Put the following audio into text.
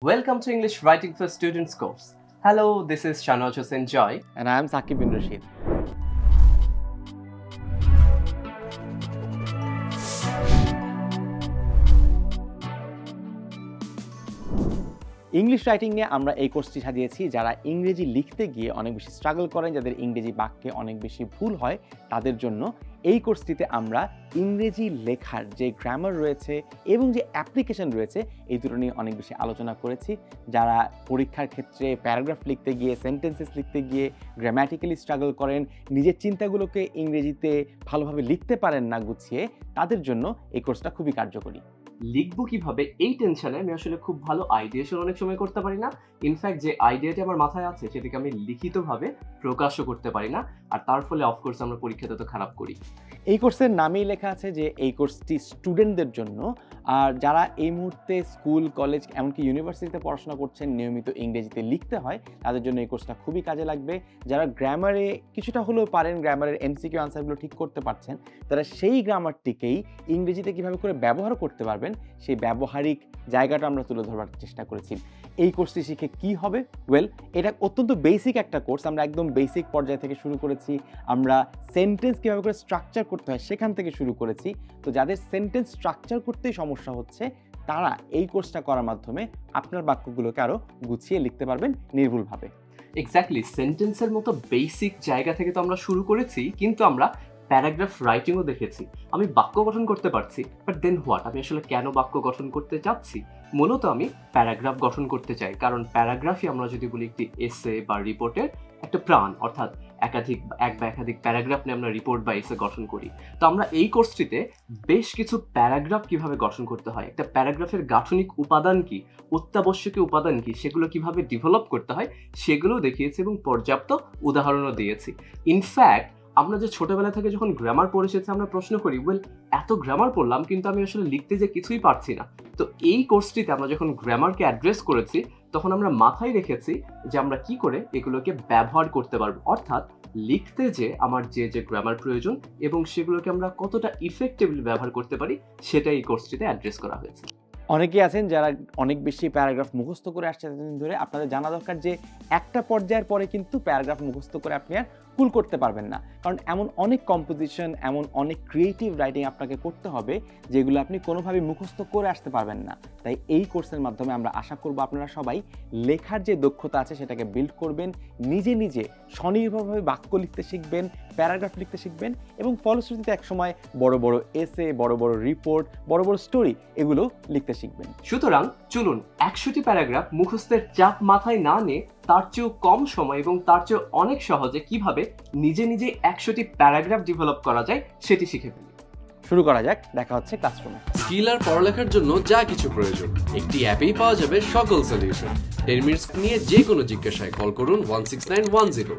Welcome to English Writing for Students course. Hello, this is Shanoj Hossain Joy. And I am Saqib bin Rashid. English writing নিয়ে আমরা এই কোর্সটি সাজিয়েছি যারা ইংরেজি লিখতে গিয়ে অনেক বেশি স্ট্রাগল করেন, যাদের ইংরেজি বাক্যে অনেক বেশি ভুল হয় তাদের জন্য এই কোর্সটিতে আমরা ইংরেজি লেখার যে গ্রামার রয়েছে এবং যে অ্যাপ্লিকেশন রয়েছে এই দুটো নিয়ে অনেক বেশি আলোচনা করেছি। যারা পরীক্ষার ক্ষেত্রে প্যারাগ্রাফ লিখতে গিয়ে, সেন্টেন্সেস লিখতে গিয়ে গ্রামাটিক্যালি স্ট্রাগল করেন, নিজের চিন্তাগুলোকে ইংরেজিতে ভালোভাবে লিখতে পারেন না গুছিয়ে, তাদের জন্য এই কোর্সটা খুবই কার্যকরী। লিখবো কিভাবে এই টেনশনে আমি আসলে খুব ভালো আইডিয়েশন অনেক সময় করতে পারি না। ইনফ্যাক্ট যে আইডিয়াটি আমার মাথায় আছে সেটাকে আমি লিখিতভাবে প্রকাশও করতে পারি না, আর তার ফলে অফকোর্স আমরা পরীক্ষাতে তো খারাপ করি। এই কোর্সের নামেই লেখা আছে যে এই কোর্সটি স্টুডেন্টদের জন্য, আর যারা এই মুহূর্তে স্কুল, কলেজ, এমনকি ইউনিভার্সিটিতে পড়াশোনা করছেন, নিয়মিত ইংরেজিতে লিখতে হয়, তাদের জন্য এই কোর্সটা খুবই কাজে লাগবে। যারা গ্রামারে কিছুটা হলেও পারেন, গ্রামারের এমসিকিউ আনসারগুলো ঠিক করতে পারছেন, তারা সেই গ্রামারটিকেই ইংরেজিতে কীভাবে করে ব্যবহার করতে পারবেন সেই ব্যবহারিক জায়গাটা আমরা তুলে ধরবার চেষ্টা করেছি। এই কোর্সটি শিখে কি হবে? এটা অত্যন্ত বেসিক একটা কোর্স। আমরা একদম বেসিক পর্যায় থেকে শুরু করেছি। আমরা সেন্টেন্স কীভাবে করে স্ট্রাকচার করতে হয় সেখান থেকে শুরু করেছি। তো যাদের সেন্টেন্স স্ট্রাকচার করতেই সমস্যা হচ্ছে তারা এই কোর্সটা করার মাধ্যমে আপনার বাক্যগুলোকে আরও গুছিয়ে লিখতে পারবেন নির্ভুলভাবে। এক্স্যাক্টলি, সেন্টেন্সের মতো বেসিক জায়গা থেকে তো আমরা শুরু করেছি, কিন্তু আমরা প্যারাগ্রাফ রাইটিংও দেখেছি। আমি বাক্য গঠন করতে পারছি, বাট দেন হোয়াট? আমি আসলে কেন বাক্য গঠন করতে চাচ্ছি? মূলত আমি প্যারাগ্রাফ গঠন করতে চাই, কারণ প্যারাগ্রাফই আমরা যদি বলি একটি এসে বা রিপোর্টের একটা প্রাণ, অর্থাৎ এক বা একাধিক প্যারাগ্রাফ নিয়ে আমরা রিপোর্ট বা এসে গঠন করি। তো আমরা এই কোর্সটিতে বেশ কিছু প্যারাগ্রাফ কিভাবে গঠন করতে হয়, একটা প্যারাগ্রাফের গাঠনিক উপাদান কি, অত্যাবশ্যকীয় উপাদান কি, সেগুলো কিভাবে ডেভেলপ করতে হয় সেগুলোও দেখিয়েছি এবং পর্যাপ্ত উদাহরণও দিয়েছি। ইনফ্যাক্ট আমরা যে ছোটবেলা থেকে যখন গ্রামার পড়ে এসেছি আমরা প্রশ্ন করি, এত গ্রামার পড়লাম কিন্তু আমি আসলে লিখতে যে কিছুই পারছি না। তো এই কোর্সটিতে আমরা যখন গ্রামারকে অ্যাড্রেস করেছি তখন আমরা মাথায় রেখেছি যে আমরা কি করে এগুলোকে ব্যবহার করতে পারবো, অর্থাৎ লিখতে যে আমার যে গ্রামার প্রয়োজন এবং সেগুলোকে আমরা কতটা ইফেক্টিভলি ব্যবহার করতে পারি সেটা এই কোর্সটিতে অ্যাড্রেস করা হয়েছে। অনেকেই আছেন যারা অনেক বেশি প্যারাগ্রাফ মুখস্থ করে আসছে এতদিন ধরে। আপনাদের জানা দরকার যে একটা পর্যায়ের পরে কিন্তু প্যারাগ্রাফ মুখস্থ করে আপনি আর কুল করতে পারবেন না, কারণ এমন অনেক কম্পোজিশন, এমন অনেক ক্রিয়েটিভ রাইটিং আপনাকে করতে হবে যেগুলো আপনি কোনোভাবে মুখস্থ করে আসতে পারবেন না। তাই এই কোর্সের মাধ্যমে আমরা আশা করব আপনারা সবাই লেখার যে দক্ষতা আছে সেটাকে বিল্ড করবেন, নিজে নিজে স্বনির্ভরভাবে বাক্য লিখতে শিখবেন, প্যারাগ্রাফ লিখতে শিখবেন এবং ফলশ্রুতিতে একসময় বড় বড় এসে, বড় বড় রিপোর্ট, বড় বড় স্টোরি এগুলো লিখতে শিখবেন। সুতরাং চলুন 100টি প্যারাগ্রাফ মুখস্থের চাপ মাথায় না নিয়ে তার চেয়েও কম সময় এবং তার চেয়েও অনেক সহজে কিভাবে নিজে নিজে 100টি প্যারাগ্রাফ ডেভেলপ করা যায় সেটি শিখে ফেলি। শুরু করা যাক। দেখা হচ্ছে ক্লাসরুমে। স্কিল আর পড়ালেখার জন্য যা কিছু প্রয়োজন একটি অ্যাপেই পাওয়া যাবে সকল সলিউশন। 10 মিনিটস নিয়ে যে কোনো জিজ্ঞাসায় কল করুন 16910।